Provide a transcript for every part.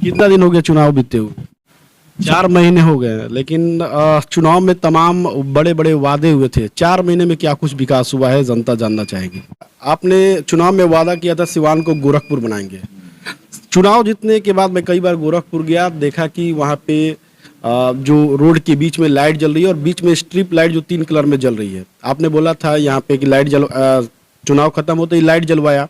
कितना दिन हो गया चुनाव बीते हुए? 4 महीने हो गए हैं, लेकिन चुनाव में तमाम बड़े बड़े वादे हुए थे। 4 महीने में क्या कुछ विकास हुआ है, जनता जानना चाहेगी। आपने चुनाव में वादा किया था सिवान को गोरखपुर बनाएंगे। चुनाव जीतने के बाद मैं कई बार गोरखपुर गया, देखा कि वहाँ पे जो रोड के बीच में लाइट जल रही है और बीच में स्ट्रिप लाइट जो 3 कलर में जल रही है। आपने बोला था यहाँ पे कि चुनाव खत्म होते ही लाइट जलवाया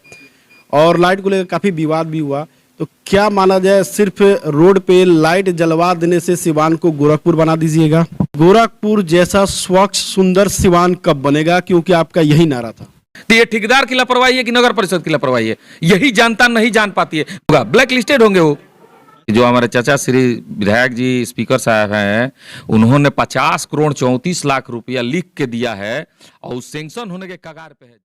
और लाइट को लेकर काफ़ी विवाद भी हुआ। तो क्या माना जाए, सिर्फ रोड पे लाइट जलवा देने से सिवान को गोरखपुर बना दीजिएगा? गोरखपुर जैसा स्वच्छ सुंदर सिवान कब बनेगा, क्योंकि आपका यही नारा था। तो ये ठेकेदार की लापरवाही है कि नगर परिषद की लापरवाही है, यही जनता नहीं जान पाती है। होगा ब्लैक लिस्टेड होंगे वो। जो हमारे चाचा श्री विधायक जी स्पीकर साहब हैं, उन्होंने 50 करोड़ 34 लाख रुपया लिख के दिया है और सैंक्शन होने के कगार पे है।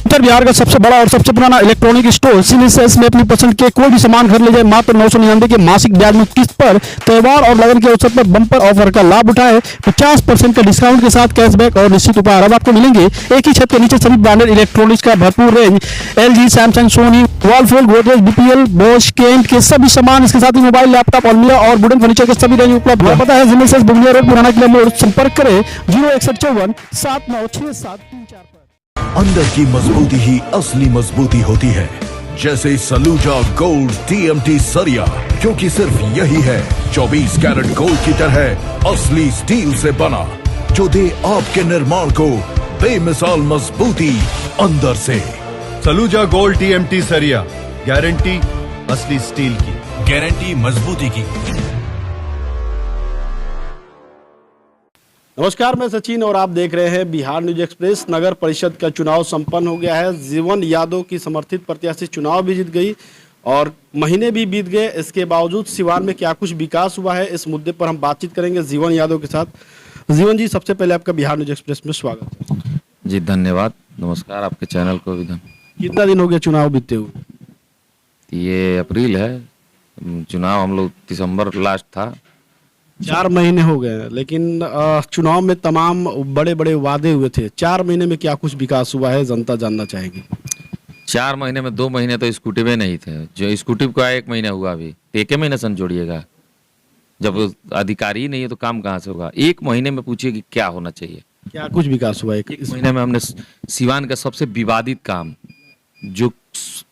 उत्तर बिहार का सबसे बड़ा और सबसे पुराना इलेक्ट्रॉनिक स्टोर सिलीसेस में अपनी पसंद के कोई भी सामान खरीद ले जाए मात्र 999 के मासिक ब्याज में किस्त पर। त्योहार और लगन के अवसर पर बम्पर ऑफर का लाभ उठाए। 50% का डिस्काउंट के साथ कैशबैक और निश्चित उपहार अब आपको मिलेंगे एक ही छत के नीचे। सभी ब्रांडेड इलेक्ट्रॉनिक्स का भरपूर range, LG, Samsung, Sony, Whirlpool, Godrej, BPL, Bosch, Kent के सभी सामान, इसके साथ ही मोबाइल, लैपटॉप, अलमीरा और वुडन फर्नीचर के सभी रेंज उपलब्ध है। पता है सिलीसेस बुनिया रोड, पुराना किला मोड़। संपर्क करें 06154 796734 पर। अंदर की मजबूती ही असली मजबूती होती है, जैसे सलूजा गोल्ड TMT सरिया, क्योंकि सिर्फ यही है 24 कैरेट गोल्ड की तरह असली स्टील से बना, जो दे आपके निर्माण को बेमिसाल मजबूती अंदर से। सलूजा गोल्ड TMT सरिया, गारंटी असली स्टील की, गारंटी मजबूती की। नमस्कार, मैं सचिन और आप देख रहे हैं बिहार न्यूज एक्सप्रेस। नगर परिषद का चुनाव संपन्न हो गया है। जीवन यादव की समर्थित प्रत्याशी चुनाव भी जीत गई और महीने भी बीत गए। इसके बावजूद सिवान में क्या कुछ विकास हुआ है, इस मुद्दे पर हम बातचीत करेंगे जीवन यादव के साथ। जीवन जी, सबसे पहले आपका बिहार न्यूज एक्सप्रेस में स्वागत है। जी धन्यवाद, नमस्कार, आपके चैनल को भी कितना दिन हो गया चुनाव बीते हुए? ये अप्रैल है, चुनाव हम लोग दिसंबर लास्ट था। 4 महीने हो गए हैं, लेकिन चुनाव में तमाम बड़े बड़े वादे हुए थे। 4 महीने में क्या कुछ विकास हुआ है, जनता जानना चाहेगी। 4 महीने में 2 महीने तो स्कूटी में नहीं थे, जो स्कूटी को 1 महीना हुआ, अभी 1 महीने सन जोड़िएगा। जब अधिकारी नहीं है तो काम कहाँ से होगा? 1 महीने में पूछिए कि क्या होना चाहिए, क्या कुछ विकास हुआ है? 1 महीने में हमने सिवान का सबसे विवादित काम, जो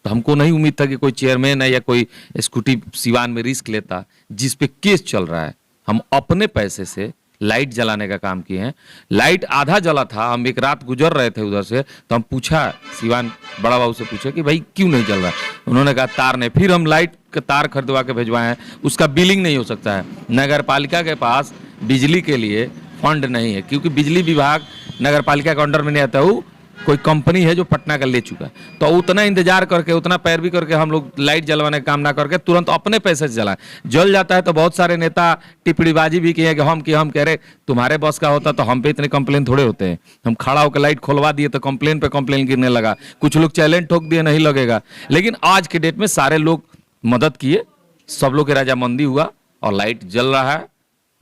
हमको नहीं उम्मीद था कि कोई चेयरमैन है या कोई स्कूटी सिवान में रिस्क लेता, जिस पे केस चल रहा है, हम अपने पैसे से लाइट जलाने का काम किए हैं। लाइट आधा जला था, हम एक रात गुजर रहे थे उधर से, तो हम पूछा, सिवान बड़ा बाबू से पूछा कि भाई क्यों नहीं जल रहा? उन्होंने कहा तार नहीं। फिर हम लाइट का तार खरीदवा के भिजवाए हैं, उसका बिलिंग नहीं हो सकता है। नगर पालिका के पास बिजली के लिए फंड नहीं है, क्योंकि बिजली विभाग नगर पालिका के अंडर में नहीं आता, वो कोई कंपनी है जो पटना का ले चुका है। तो उतना इंतजार करके, उतना पैरवी करके हम लोग लाइट जलवाने का काम ना करके तुरंत अपने पैसे से जलाएं। जल जाता है तो बहुत सारे नेता टिप्पणीबाजी भी किए कि हम कह रहे तुम्हारे बस का होता तो हम पे इतने कंप्लेन थोड़े होते हैं। हम खड़ा होकर लाइट खोलवा दिए तो कंप्लेन पे कंप्लेन गिरने लगा। कुछ लोग चैलेंज ठोक दिए, नहीं लगेगा। लेकिन आज के डेट में सारे लोग मदद किए, सब लोग की रजामंदी हुआ और लाइट जल रहा है।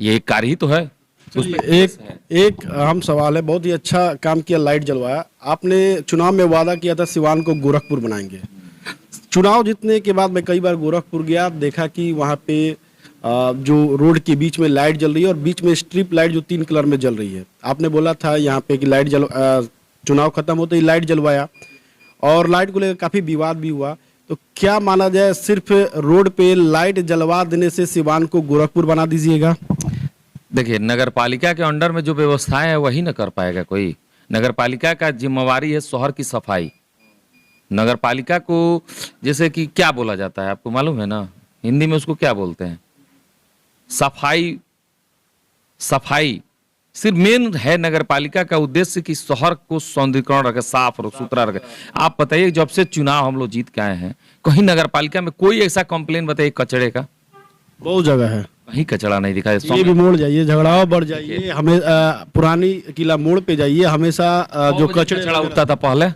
ये एक कार्य ही तो है। एक अहम सवाल है, बहुत ही अच्छा काम किया, लाइट जलवाया। आपने चुनाव में वादा किया था सिवान को गोरखपुर बनाएंगे। चुनाव जीतने के बाद मैं कई बार गोरखपुर गया, देखा कि वहाँ पे जो रोड के बीच में लाइट जल रही है और बीच में स्ट्रिप लाइट जो 3 कलर में जल रही है। आपने बोला था यहाँ पे कि चुनाव खत्म होते ही लाइट जलवाया और लाइट को लेकर काफ़ी विवाद भी हुआ। तो क्या माना जाए, सिर्फ रोड पे लाइट जलवा देने से सिवान को गोरखपुर बना दीजिएगा? देखिए, नगर पालिका के अंडर में जो व्यवस्थाएं है वही न कर पाएगा कोई। नगर पालिका का जिम्मेवारी है शहर की सफाई। नगर पालिका को जैसे कि क्या बोला जाता है, आपको मालूम है ना? हिंदी में उसको क्या बोलते हैं? सफाई। सफाई सिर्फ मेन है नगर पालिका का उद्देश्य कि शहर को सौंदर्यीकरण रखे, साफ और सुथरा रखे। आप बताइए, जब से चुनाव हम लोग जीत के आए हैं, कहीं नगर पालिका में कोई ऐसा कंप्लेन बताइए कचड़े का? बहुत जगह है, कहीं कचड़ा नहीं दिखा। ये भी मोड़ जाइए, झगड़ाओ बढ़ जाइए, हमें पुरानी किला मोड़ पे जाइए, हमेशा जो कचड़ा उठता था पहले,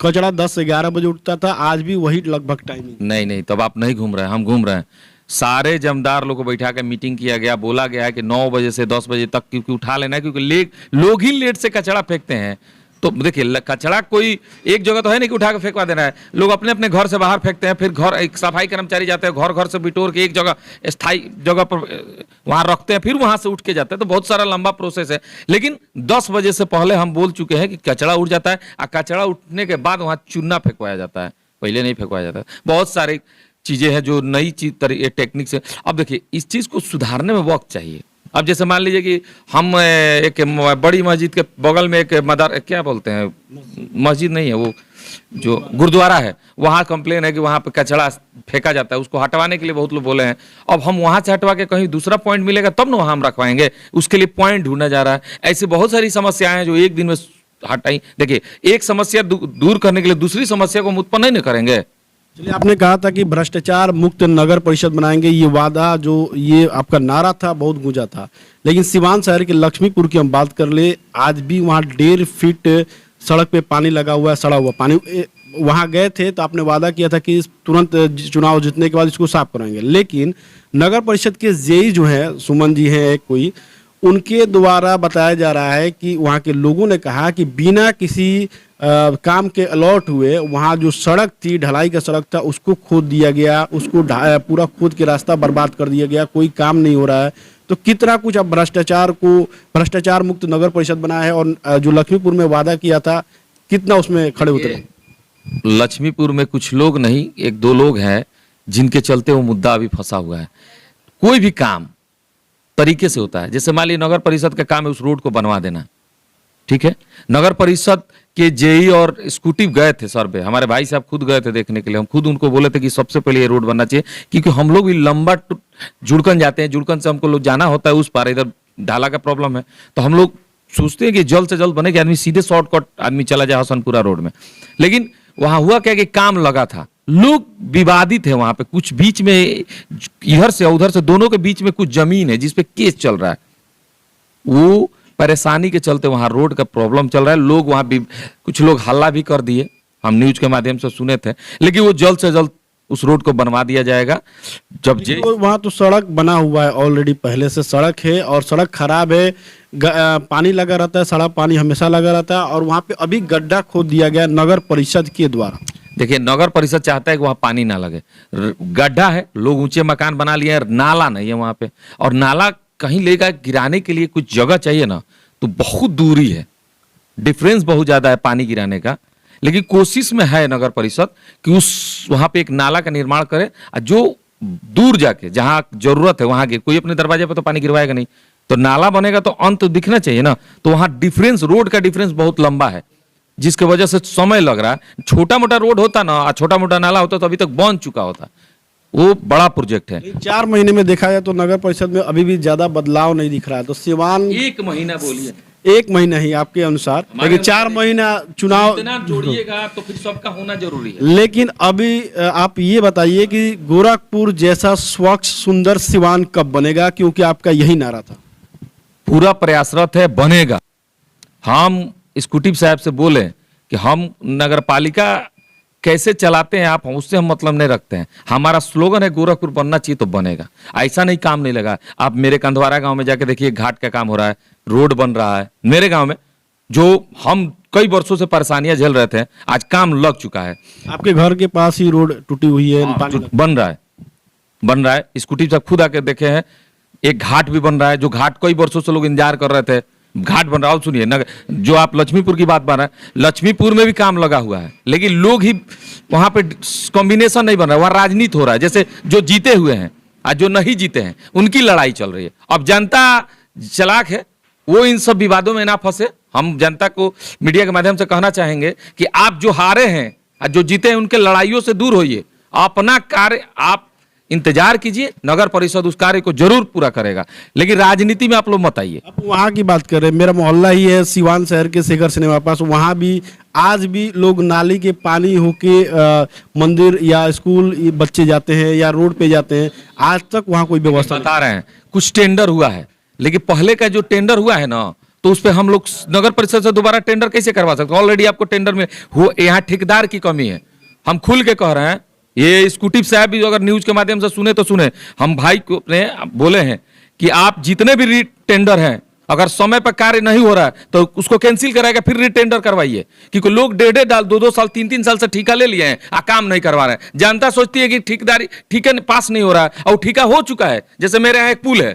कचड़ा 10 से 11 बजे उठता था। आज भी वही लगभग टाइमिंग। नहीं, तब आप नहीं घूम रहे हैं, हम घूम रहे हैं। सारे जमदार लोग को बैठा के मीटिंग किया गया, बोला गया है कि 9 बजे से 10 बजे तक क्योंकि उठा लेना है, क्योंकि लोग ही लेट से कचरा फेंकते हैं। तो देखिए कचरा कोई एक जगह तो है नहीं कि उठा के फेंकवा देना है, लोग अपने अपने घर से बाहर फेंकते हैं, फिर घर एक सफाई कर्मचारी जाते हैं, घर घर से बिटोर के एक जगह स्थायी जगह पर वहां रखते हैं, फिर वहां से उठ के जाते हैं। तो बहुत सारा लंबा प्रोसेस है, लेकिन 10 बजे से पहले हम बोल चुके हैं कि कचरा उठ जाता है, और कचरा उठने के बाद वहां चूना फेंकवाया जाता है, पहले नहीं फेंकवाया जाता है। बहुत सारी चीजें हैं जो नई चीज टेक्निक से। अब देखिए इस चीज को सुधारने में वक्त चाहिए। अब जैसे मान लीजिए कि हम एक बड़ी मस्जिद के बगल में एक क्या बोलते हैं, मस्जिद नहीं है वो, जो गुरुद्वारा है, वहाँ कंप्लेन है कि वहाँ पे कचरा फेंका जाता है, उसको हटवाने के लिए बहुत लोग बोले हैं। अब हम वहाँ से हटवा के कहीं दूसरा पॉइंट मिलेगा तब ना वहाँ हम रखवाएंगे, उसके लिए पॉइंट ढूंढा जा रहा है। ऐसी बहुत सारी समस्याएं हैं जो एक दिन में हटाई। देखिए एक समस्या दूर करने के लिए दूसरी समस्या को हम उत्पन्न नहीं करेंगे। चलिए, आपने कहा था कि भ्रष्टाचार मुक्त नगर परिषद बनाएंगे, ये वादा जो ये आपका नारा था बहुत गूंजा था, लेकिन सिवान शहर के लक्ष्मीपुर की हम बात कर ले, आज भी वहाँ 1.5 फीट सड़क पे पानी लगा हुआ है, सड़ा हुआ पानी। वहाँ गए थे तो आपने वादा किया था कि तुरंत चुनाव जीतने के बाद इसको साफ कराएंगे, लेकिन नगर परिषद के जेई जो है, सुमन जी हैं एक कोई, उनके द्वारा बताया जा रहा है कि वहाँ के लोगों ने कहा कि बिना किसी काम के अलॉट हुए वहाँ जो सड़क थी, ढलाई का सड़क था, उसको खोद दिया गया, उसको पूरा खोद के रास्ता बर्बाद कर दिया गया, कोई काम नहीं हो रहा है। तो कितना कुछ अब भ्रष्टाचार मुक्त नगर परिषद बना है, और जो लक्ष्मीपुर में वादा किया था कितना उसमें खड़े उतरे? लक्ष्मीपुर में कुछ लोग नहीं, 1-2 लोग हैं जिनके चलते वो मुद्दा अभी फंसा हुआ है। कोई भी काम तरीके से होता है, जैसे मान लीजिए नगर परिषद का काम है उस रोड को बनवा देना, ठीक है। नगर परिषद के जेई और स्कूटी गए थे सर्वे, हमारे भाई साहब खुद गए थे देखने के लिए। हम खुद उनको बोले थे कि सबसे पहले ये रोड बनना चाहिए, क्योंकि हम लोग भी लंबा जुड़कन जाते हैं, जुड़कन से हमको लोग जाना होता है उस पार, इधर ढाला का प्रॉब्लम है, तो हम लोग सोचते हैं कि जल्द से जल्द बने कि आदमी सीधे शॉर्टकट आदमी चला जाए हसनपुरा रोड में। लेकिन वहां हुआ क्या कि काम लगा था, लोग विवादित है वहां पे, कुछ बीच में इधर से उधर से दोनों के बीच में कुछ जमीन है जिसपे केस चल रहा है, वो परेशानी के चलते वहां रोड का प्रॉब्लम चल रहा है। लोग वहां भी कुछ लोग हल्ला भी कर दिए, हम न्यूज के माध्यम से सुने थे, लेकिन वो जल्द से जल्द उस रोड को बनवा दिया जाएगा। जब वहां तो सड़क बना हुआ है ऑलरेडी, पहले से सड़क है और सड़क खराब है, पानी लगा रहता है, सड़ा पानी हमेशा लगा रहता है, और वहां पे अभी गड्ढा खोद दिया गया नगर परिषद के द्वारा। देखिए नगर परिषद चाहता है कि वहां पानी ना लगे, गड्ढा है, लोग ऊंचे मकान बना लिए हैं, नाला नहीं है वहां पे, और नाला कहीं लेगा गिराने के लिए कुछ जगह चाहिए ना, तो बहुत दूरी है, डिफरेंस बहुत ज्यादा है पानी गिराने का। लेकिन कोशिश में है नगर परिषद कि उस वहां पे एक नाला का निर्माण करे, और जो दूर जाके जहां जरूरत है वहां गिर, कोई अपने दरवाजे पे तो पानी गिरवाएगा नहीं, तो नाला बनेगा तो अंत दिखना चाहिए ना। तो वहां डिफरेंस, रोड का डिफरेंस बहुत लंबा है, जिसके वजह से समय लग रहा है। छोटा मोटा रोड होता ना, छोटा मोटा नाला होता तो अभी तक बन चुका होता, वो बड़ा प्रोजेक्ट है। 4 महीने में देखा जाए तो नगर परिषद में अभी भी ज्यादा बदलाव नहीं दिख रहा है। तो सिवान 1 महीना बोलिए, 1 महीना ही आपके अनुसार, लेकिन 4 महीना चुनाव इतना जोड़िएगा तो फिर सबका होना जरूरी है। लेकिन अभी आप ये बताइए कि गोरखपुर जैसा स्वच्छ सुंदर सिवान कब बनेगा, क्योंकि आपका यही नारा था। पूरा प्रयासरत है, बनेगा। हम स्कूटी साहब से बोले कि हम नगर पालिका कैसे चलाते हैं आप, उससे हम मतलब नहीं रखते हैं, हमारा स्लोगन है गोरखपुर बनना चाहिए तो बनेगा। ऐसा नहीं काम नहीं लगा। आप मेरे कंधवारा गांव में जाके देखिए, घाट का काम हो रहा है, रोड बन रहा है मेरे गांव में, जो हम कई वर्षों से परेशानियां झेल रहे थे, आज काम लग चुका है। आपके घर के पास ही रोड टूटी हुई है, बन रहा है। स्कूटी से खुद आके देखे हैं, एक घाट भी बन रहा है, जो घाट कई वर्षों से लोग इंतजार कर रहे थे, घाट बन रहा है। सुनिए जो आप लक्ष्मीपुर की बात बन रहा है, लक्ष्मीपुर में भी काम लगा हुआ है, लेकिन लोग ही वहां पे कॉम्बिनेशन नहीं बन रहा है, वहां राजनीति हो रहा है। जैसे जो जीते हुए हैं और जो नहीं जीते हैं उनकी लड़ाई चल रही है। अब जनता चालाक है, वो इन सब विवादों में ना फंसे। हम जनता को मीडिया के माध्यम से कहना चाहेंगे कि आप जो हारे हैं और जो जीते हैं उनके लड़ाइयों से दूर होइए, अपना कार्य आप इंतजार कीजिए, नगर परिषद उस कार्य को जरूर पूरा करेगा, लेकिन राजनीति में आप लोग मत आइए। आप वहाँ की बात कर रहे हैं, मेरा मोहल्ला ही है सिवान शहर के शेखर सिनेमा पास, वहाँ भी आज भी लोग नाली के पानी होके मंदिर या स्कूल बच्चे जाते हैं या रोड पे जाते हैं, आज तक वहाँ कोई व्यवस्था बता रहे हैं। कुछ टेंडर हुआ है, लेकिन पहले का जो टेंडर हुआ है ना, तो उस पर हम लोग नगर परिषद से दोबारा टेंडर कैसे करवा सकते हैं? ऑलरेडी आपको टेंडर में हो, यहाँ ठेकेदार की कमी है। हम खुल के कह रहे हैं, ये स्कूटी साहब भी अगर न्यूज के माध्यम से सुने तो सुने, हम भाई को अपने बोले हैं कि आप जितने भी री टेंडर हैं, अगर समय पर कार्य नहीं हो रहा है तो उसको कैंसिल कराएगा, फिर रीटेंडर करवाइए। क्योंकि लोग 1.5 साल 2 साल से ठेका ले लिए हैं, काम नहीं करवा रहे हैं। जनता सोचती है कि ठेकेदारी ठेका पास नहीं हो रहा है, और ठेका हो चुका है। जैसे मेरे यहाँ एक पुल है,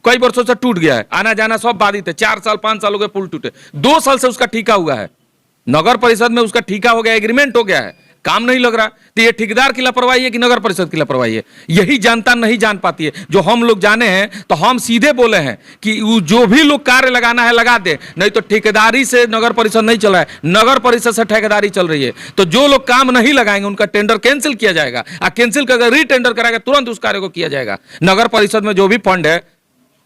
कई वर्षों से टूट गया है, आना जाना सब बाधित है, 4 साल 5 साल हो गए पुल टूटे, 2 साल से उसका ठेका हुआ है, नगर परिषद में उसका ठेका हो गया, एग्रीमेंट हो गया है, काम नहीं लग रहा। तो ये ठेकेदार की लापरवाही है कि नगर परिषद की लापरवाही है? यही जनता नहीं जान पाती है। जो हम लोग जाने हैं तो हम सीधे बोले हैं कि जो भी लोग कार्य लगाना है लगा दे, नहीं तो ठेकेदारी से नगर परिषद नहीं चल रहा है, नगर परिषद से ठेकेदारी चल रही है। तो जो लोग काम नहीं लगाएंगे उनका टेंडर कैंसिल किया जाएगा, और कैंसिल करके रीटेंडर कराएगा, तुरंत उस कार्य को किया जाएगा। नगर परिषद में जो भी फंड है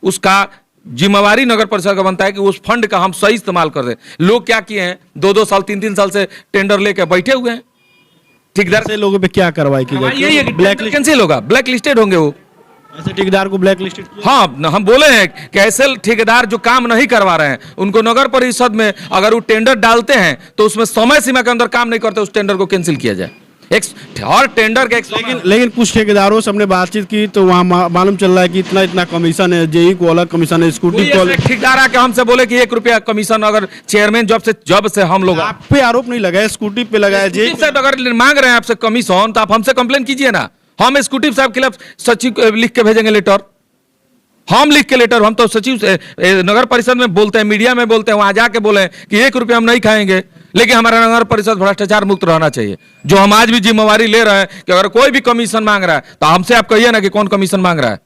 उसका जिम्मेवारी नगर परिषद का बनता है कि उस फंड का हम सही इस्तेमाल कर दें। लोग क्या किए हैं, 2-2 साल 3-3 साल से टेंडर लेकर बैठे हुए हैं। ठेकेदार ऐसे लोगों पे क्या कार्रवाई की जाएगी? यही है कि ब्लैक कैंसिल होगा, ब्लैक लिस्टेड होंगे वो। ऐसे ठेकेदार को ब्लैक लिस्टेड किया? हाँ, हम बोले हैं कि ऐसे ठेकेदार जो काम नहीं करवा रहे हैं उनको नगर परिषद में अगर वो टेंडर डालते हैं तो उसमें समय सीमा के अंदर काम नहीं करते, उस टेंडर को कैंसिल किया जाए। हर टेंडर का लेकिन कुछ ठेकेदारों से हमने बातचीत की तो वहाँ मालूम चल रहा है कि इतना कमीशन है, जेई को अलग कमीशन है, स्कूटी को अलग। ठेकेदार आके हमसे बोले कि 1 रुपया कमीशन, अगर चेयरमैन जब से हम लोग आप पे आरोप नहीं लगाया, स्कूटी पे लगाया। जेई साहब अगर मांग रहे हैं आपसे कमीशन तो आप हमसे कंप्लेन कीजिए ना, हम स्कूटी साहब के खिलाफ सचिव को लिख के भेजेंगे लेटर, हम लिख के लेटर, हम तो सचिव से नगर परिषद में बोलते हैं, मीडिया में बोलते हैं, वहां जाके बोले कि 1 रुपया हम नहीं खाएंगे, लेकिन हमारा नगर परिषद भ्रष्टाचार मुक्त रहना चाहिए। जो हम आज भी जिम्मेवारी ले रहे हैं कि अगर कोई भी कमीशन मांग रहा है तो हमसे आप कहिए ना कि कौन कमीशन मांग रहा है।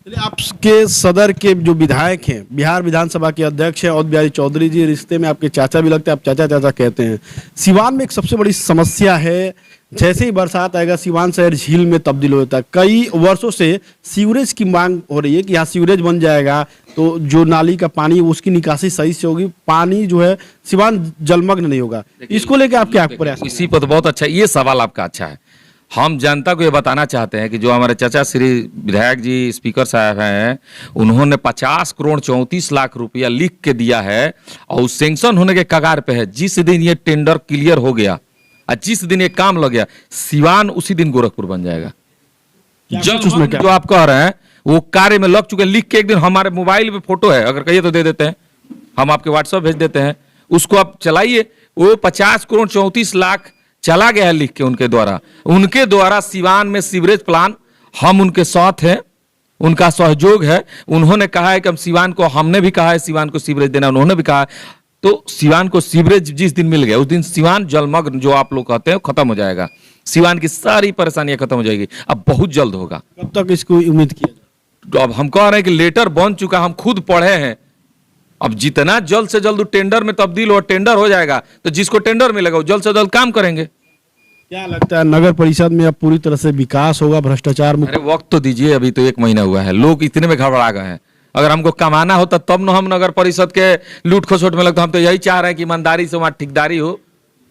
आपके सदर के जो विधायक हैं, बिहार विधानसभा के अध्यक्ष हैं अवध बिहारी चौधरी जी, रिश्ते में आपके चाचा भी लगते हैं, आप चाचा चाचा कहते हैं। सिवान में एक सबसे बड़ी समस्या है, जैसे ही बरसात आएगा सिवान शहर झील में तब्दील होता है। कई वर्षों से सीवरेज की मांग हो रही है कि यहाँ सीवरेज बन जाएगा तो जो नाली का पानी उसकी निकासी सही से होगी, पानी जो है सिवान जलमग्न नहीं होगा। इसको लेकर आप क्या प्रयास? इसी पर बहुत अच्छा, ये सवाल आपका अच्छा है। हम जनता को ये बताना चाहते हैं कि जो हमारे चाचा श्री विधायक जी स्पीकर साहब हैं, उन्होंने 50 करोड़ 34 लाख रुपया लिख के दिया है और सेंक्शन होने के कगार पे है। जिस दिन ये टेंडर क्लियर हो गया और जिस दिन ये काम लग गया, सिवान उसी दिन गोरखपुर बन जाएगा। जो आप कह रहे हैं वो कार्य में लग चुके, लिख के एक दिन हमारे मोबाइल पे फोटो है, अगर कहिए तो दे देते हैं, हम आपके व्हाट्सएप भेज देते हैं, उसको आप चलाइए। वो 50 करोड़ 34 लाख चला गया है लिख के उनके द्वारा सिवान में सीवरेज प्लान, हम उनके साथ हैं, उनका सहयोग है। उन्होंने कहा है कि हम सिवान को, हमने भी कहा है सिवान को सीवरेज देना, उन्होंने भी कहा है। तो सिवान को सीवरेज जिस दिन मिल गया उस दिन सिवान जलमग्न जो आप लोग कहते हैं खत्म हो जाएगा, सिवान की सारी परेशानियां खत्म हो जाएगी। अब बहुत जल्द होगा। कब तक इसको उम्मीद किया? तो अब हम कह रहे हैं कि लेटर बन चुका, हम खुद पढ़े हैं। अब जितना जल्द से जल्द टेंडर में तब्दील हो, टेंडर हो जाएगा तो जिसको टेंडर मिलेगा वो जल्द से जल्द काम करेंगे। क्या लगता है नगर परिषद में अब पूरी तरह से विकास होगा, भ्रष्टाचार मुक्त? अरे वक्त तो दीजिए, अभी तो 1 महीना हुआ है, लोग इतने में घबरा गए हैं। अगर हमको कमाना होता तब न हम नगर परिषद के लूट खसोट में लगता। हम तो यही चाह रहे हैं कि ईमानदारी से वहां ठेकेदारी हो,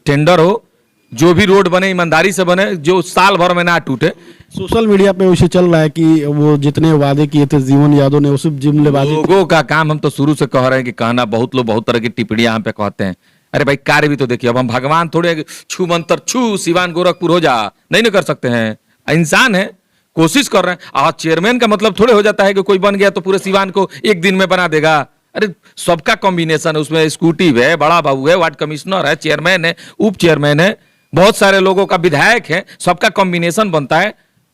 टेंडर हो, जो भी रोड बने ईमानदारी से बने, जो साल भर में ना टूटे। सोशल मीडिया पे उसे चल रहा है कि वो जितने वादे किए थे जीवन यादव ने, उस जुमलेबाजी। लोगों का काम, हम तो शुरू से कह रहे हैं कि कहना, बहुत लोग बहुत तरह की टिप्पणियां हम पे कहते हैं। अरे भाई कार्य भी तो देखिए, अब हम भगवान थोड़े छू मंत्र छू सिवान गोरखपुर हो जा नहीं ना कर सकते हैं, इंसान है, कोशिश कर रहे हैं। और चेयरमैन का मतलब थोड़े हो जाता है कि कोई बन गया तो पूरे सिवान को 1 दिन में बना देगा। अरे सबका कॉम्बिनेशन है उसमें, एग्जीक्यूटिव है, बड़ा बाबू है, वार्ड कमिश्नर है, चेयरमैन है, उप चेयरमैन है, बहुत सारे लोगों का विधायक है, सबका कॉम्बिनेशन बनता है।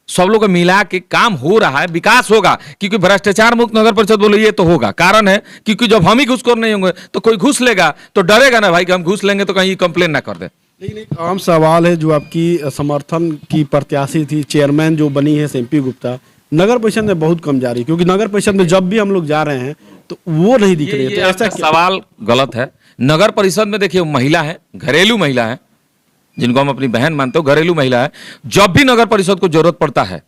सब लोग मिला के काम हो रहा है, विकास होगा। क्योंकि भ्रष्टाचार मुक्त नगर परिषद बोले ये तो होगा, कारण है क्योंकि जब हम ही घूसखोर नहीं होंगे तो कोई घूस लेगा तो डरेगा ना भाई कि हम घूस लेंगे तो कहीं कंप्लेन ना कर दे। लेकिन एक आम सवाल है, जो आपकी समर्थन की प्रत्याशी थी, चेयरमैन जो बनी है एमपी गुप्ता, नगर परिषद में बहुत कम जा रही, क्योंकि नगर परिषद में जब भी हम लोग जा रहे हैं तो वो नहीं दिख रही है। तो ऐसा सवाल गलत है। नगर परिषद में देखिए महिला है, घरेलू महिला है, जिनको हम अपनी बहन मानते हो, घरेलू महिला है। जब भी नगर परिषद को जरूरत पड़ता है,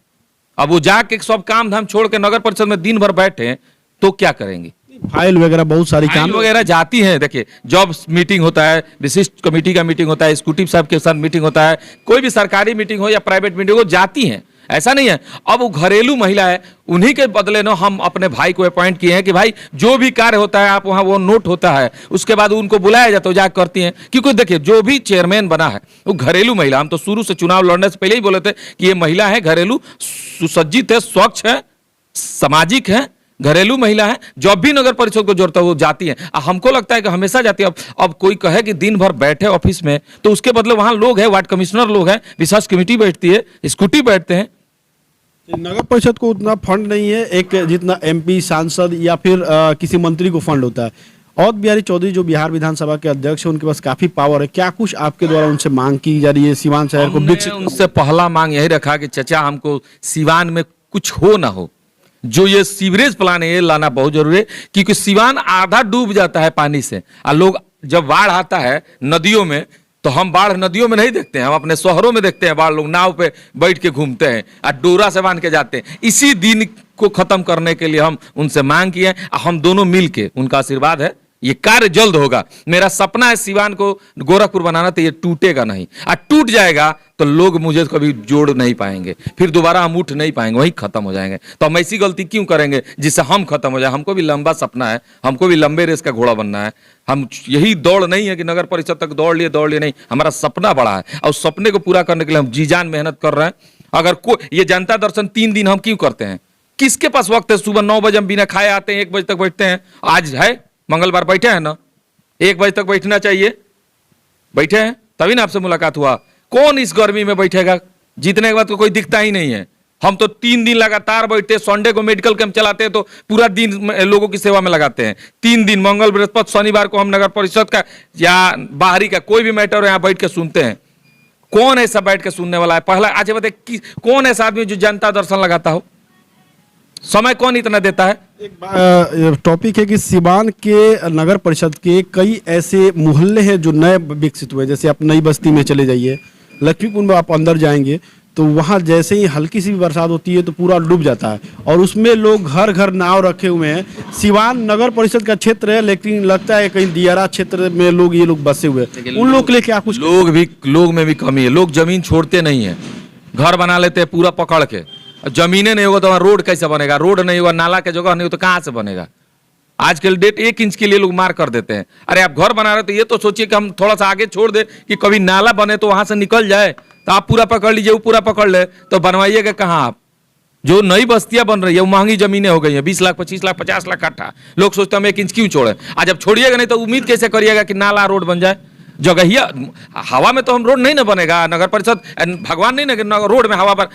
अब वो जाके सब काम धाम छोड़ के नगर परिषद में दिन भर बैठे तो क्या करेंगे? फाइल वगैरह बहुत सारी काम वगैरह जाती है। देखिए जब मीटिंग होता है, विशिष्ट कमेटी का मीटिंग होता है, एग्जीक्यूटिव साहब के साथ मीटिंग होता है, कोई भी सरकारी मीटिंग हो या प्राइवेट मीटिंग हो, जाती हैं। ऐसा नहीं है। अब वो घरेलू महिला है, उन्हीं के बदले ना हम अपने भाई को अपॉइंट किए हैं कि भाई जो भी कार्य होता है आप वहाँ वो नोट होता है, उसके बाद उनको बुलाया जाता है, जाकर करती हैं। क्योंकि देखिए जो भी चेयरमैन बना है वो घरेलू महिला, हम तो शुरू से चुनाव लड़ने से पहले ही बोले थे कि ये महिला है, घरेलू, सुसज्जित है, स्वच्छ है, सामाजिक है, घरेलू महिला है। जब भी नगर परिषद को जरूरत है वो जाती है। हमको लगता है कि हमेशा जाती है। अब कोई कहे कि दिन भर बैठे ऑफिस में, तो उसके बदले वहां लोग हैं, वार्ड कमिश्नर लोग हैं, विशेष कमेटी बैठती है, स्कूटी बैठते हैं। नगर परिषद को उतना फंड नहीं है एक जितना एमपी, सांसद या फिर किसी मंत्री को फंड होता है। अवध बिहारी चौधरी जो बिहार विधानसभा के अध्यक्ष है, उनके पास काफी पावर है। क्या कुछ आपके द्वारा उनसे मांग की जा रही है सिवान शहर को विकसित? उनसे पहला मांग यही रखा कि चचा हमको सिवान में कुछ हो ना हो, जो ये सीवरेज प्लान है ये लाना बहुत जरूरी है। क्योंकि सिवान आधा डूब जाता है पानी से, और लोग जब बाढ़ आता है नदियों में, तो हम बाढ़ नदियों में नहीं देखते हैं, हम अपने शहरों में देखते हैं बाढ़। लोग नाव पे बैठ के घूमते हैं और डोरा से बांध के जाते हैं। इसी दिन को खत्म करने के लिए हम उनसे मांग किए हैं। हम दोनों मिलके, उनका आशीर्वाद है, ये कार्य जल्द होगा। मेरा सपना है सिवान को गोरखपुर बनाना, तो ये टूटेगा नहीं। और टूट जाएगा तो लोग मुझे कभी जोड़ नहीं पाएंगे, फिर दोबारा हम उठ नहीं पाएंगे, वहीं खत्म हो जाएंगे। तो हम ऐसी गलती क्यों करेंगे जिससे हम खत्म हो जाए? हमको भी लंबा सपना है, हमको भी लंबे रेस का घोड़ा बनना है। हम यही दौड़ नहीं है कि नगर परिषद तक दौड़ लिए नहीं, हमारा सपना बड़ा है और उस सपने को पूरा करने के लिए हम जी जान मेहनत कर रहे हैं। अगर ये जनता दर्शन 3 दिन हम क्यों करते हैं? किसके पास वक्त है? सुबह 9 बजे हम बिना खाए आते हैं, 1 बजे तक बैठते हैं। आज है मंगलवार, बैठे हैं ना, 1 बजे तक बैठना चाहिए, बैठे हैं, तभी ना आपसे मुलाकात हुआ। कौन इस गर्मी में बैठेगा? जीतने के बाद तो कोई दिखता ही नहीं है। हम तो 3 दिन लगातार बैठते, संडे को मेडिकल कैंप चलाते हैं तो पूरा दिन लोगों की सेवा में लगाते हैं। 3 दिन, मंगल, बृहस्पति, शनिवार को हम नगर परिषद का या बाहरी का कोई भी मैटर यहाँ बैठ के सुनते हैं। कौन ऐसा बैठ के सुनने वाला है? पहला आज बताए कौन ऐसा आदमी जो जनता दर्शन लगाता हो? समय कौन इतना देता है? एक टॉपिक है कि सिवान के नगर परिषद के कई ऐसे मोहल्ले हैं जो नए विकसित हुए। जैसे आप नई बस्ती में चले जाइए, लक्ष्मीपुर में आप अंदर जाएंगे तो वहाँ जैसे ही हल्की सी भी बरसात होती है तो पूरा डूब जाता है, और उसमें लोग घर घर नाव रखे हुए हैं। सिवान नगर परिषद का क्षेत्र है, लेकिन लगता है कहीं दियारा क्षेत्र में ये लोग बसे हुए हैं। उन लोग के लिए क्या कुछ? लोग में भी कमी है। लोग जमीन छोड़ते नहीं है, घर बना लेते हैं पूरा पकड़ के। जमीनें नहीं होगा तो वहाँ रोड कैसे बनेगा? रोड नहीं होगा, नाला के जगह नहीं हो तो कहाँ से बनेगा? आजकल डेट 1 इंच के लिए लोग मार कर देते हैं। अरे आप घर बना रहे तो ये तो सोचिए कि हम थोड़ा सा आगे छोड़ दे कि कभी नाला बने तो वहां से निकल जाए, तो आप पूरा पकड़ लीजिए, वो पूरा पकड़ ले, तो बनवाइएगा कहाँ आप? जो नई बस्तियां बन रही है वो महंगी जमीनें हो गई हैं, 20 लाख, 25 लाख, 50 लाख कट्ठा। लोग सोचते हैं हम 1 इंच क्यों छोड़े। आज जब छोड़िएगा नहीं तो उम्मीद कैसे करिएगा कि नाला रोड बन जाए? जगहिया हवा में तो हम रोड नहीं ना बनेगा। नगर परिषद भगवान नहीं ना रोड में, हवा पर,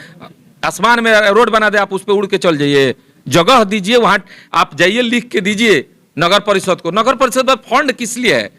आसमान में रोड बना दे, आप उस पर उड़ के चल जाइए। जगह दीजिए, वहां आप जाइए, लिख के दीजिए नगर परिषद को। नगर परिषद में फंड किस लिए है?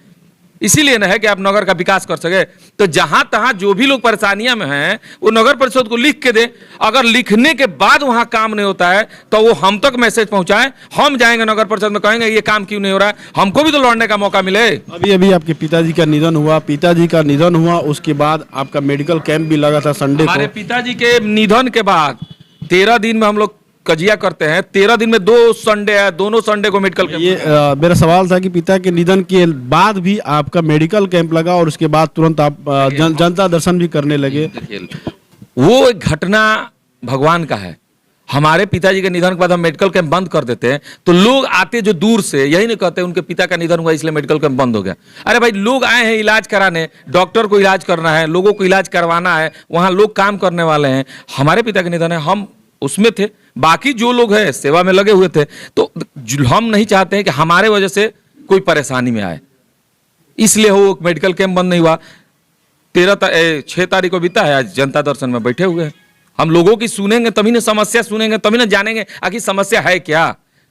इसीलिए ना है कि आप नगर का विकास कर सके। तो जहां तहां जो भी लोग परेशानियां में हैं वो नगर परिषद को लिख के दे। अगर लिखने के बाद वहां काम नहीं होता है तो वो हम तक मैसेज पहुंचाएं, हम जाएंगे नगर परिषद में, कहेंगे ये काम क्यों नहीं हो रहा है, हमको भी तो लौटने का मौका मिले। अभी आपके पिताजी का निधन हुआ, उसके बाद आपका मेडिकल कैंप भी लगा था संडे को। हमारे पिताजी के निधन के बाद 13 दिन में हम लोग कजिया करते हैं। 13 दिन में 2 संडे है, दोनों संडे को मेडिकल कैंप। ये मेरा सवाल था कि पिता के निधन के बाद भी आपका मेडिकल कैंप लगा और उसके बाद तुरंत आप जनता दर्शन भी करने लगे। वो एक घटना भगवान का है। हमारे पिताजी के निधन के बाद हम मेडिकल कैंप बंद कर देते हैं तो लोग आते जो दूर से, यही नहीं कहते उनके पिता का निधन हुआ इसलिए मेडिकल कैंप बंद हो गया। अरे भाई, लोग आए हैं इलाज कराने, डॉक्टर को इलाज करना है, लोगों को इलाज करवाना है, वहां लोग काम करने वाले हैं। हमारे पिता का निधन है, हम उसमें थे, बाकी जो लोग हैं सेवा में लगे हुए थे। तो हम नहीं चाहते हैं कि हमारे वजह से कोई परेशानी में आए, इसलिए वो मेडिकल कैंप बंद नहीं हुआ। 6 तारीख को बीता है, आज जनता दर्शन में बैठे हुए हैं। हम लोगों की सुनेंगे तभी ना, समस्या सुनेंगे तभी ना जानेंगे आखिर समस्या है क्या।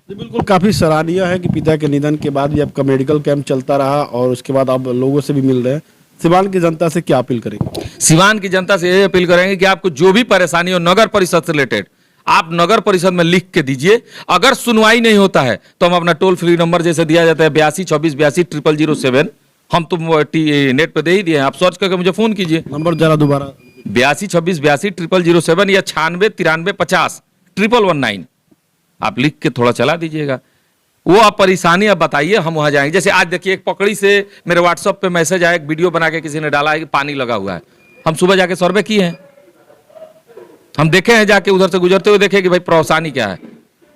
बिल्कुल, काफी सराहनीय है कि पिता के निधन के बाद भी आपका मेडिकल कैंप चलता रहा और उसके बाद आप लोगों से भी मिल रहे हैं। सिवान की जनता से क्या अपील करेंगे? सिवान की जनता से यही अपील करेंगे कि आपको जो भी परेशानी हो नगर परिषद से रिलेटेड, आप नगर परिषद में लिख के दीजिए। अगर सुनवाई नहीं होता है तो हम अपना टोल फ्री नंबर जैसे दिया जाता है 82 26 82 00007, हम तो नेट पे दे ही दिए हैं, आप सर्च करके मुझे फोन कीजिए। नंबर जरा दोबारा। 82 26 82 00007 या 96 93 50 119 आप लिख के थोड़ा चला दीजिएगा। वो आप परेशानी आप बताइए, हम वहां जाएंगे। जैसे आज देखिए, एक पकड़ी से मेरे व्हाट्सएप पे मैसेज आया, एक वीडियो बना के किसी ने डाला है कि पानी लगा हुआ है। हम सुबह जाके सर्वे किए हैं, हम देखे हैं जाके उधर से गुजरते हुए देखे कि भाई परेशानी क्या है।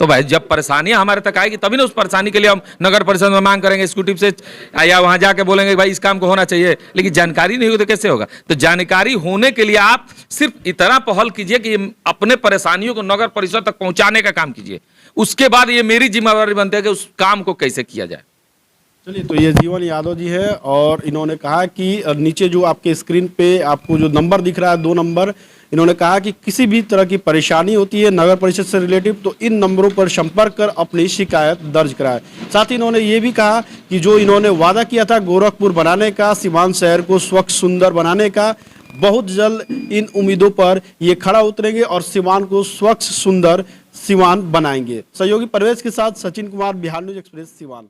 तो भाई जब परेशानियां हमारे तक आएगी तभी ना उस परेशानी के लिए हम नगर परिषद में मांग करेंगे, एग्जीक्यूटिव से या वहां जाके बोलेंगे भाई इस काम को होना चाहिए। लेकिन जानकारी नहीं होगी तो कैसे होगा? तो जानकारी होने के लिए आप सिर्फ इतना पहल कीजिए कि अपने परेशानियों को नगर परिषद तक पहुंचाने का काम कीजिए। उसके बाद ये मेरी जिम्मेवारी बनती है कि उस काम को कैसे किया जाए। चलिए, तो ये जीवन यादव जी है और इन्होंने कहा कि नीचे जो आपके स्क्रीन पे आपको जो नंबर दिख रहा है 2 नंबर, इन्होंने कहा कि किसी भी तरह की परेशानी होती है नगर परिषद से रिलेटिव तो इन नंबरों पर संपर्क कर अपनी शिकायत दर्ज कराएं। साथ ही इन्होंने ये भी कहा कि जो इन्होंने वादा किया था गोरखपुर बनाने का, सीवान शहर को स्वच्छ सुंदर बनाने का, बहुत जल्द इन उम्मीदों पर ये खड़ा उतरेंगे और सीवान को स्वच्छ सुंदर सीवान बनाएंगे। सहयोगी परवेज के साथ सचिन कुमार, बिहार न्यूज एक्सप्रेस, सीवान।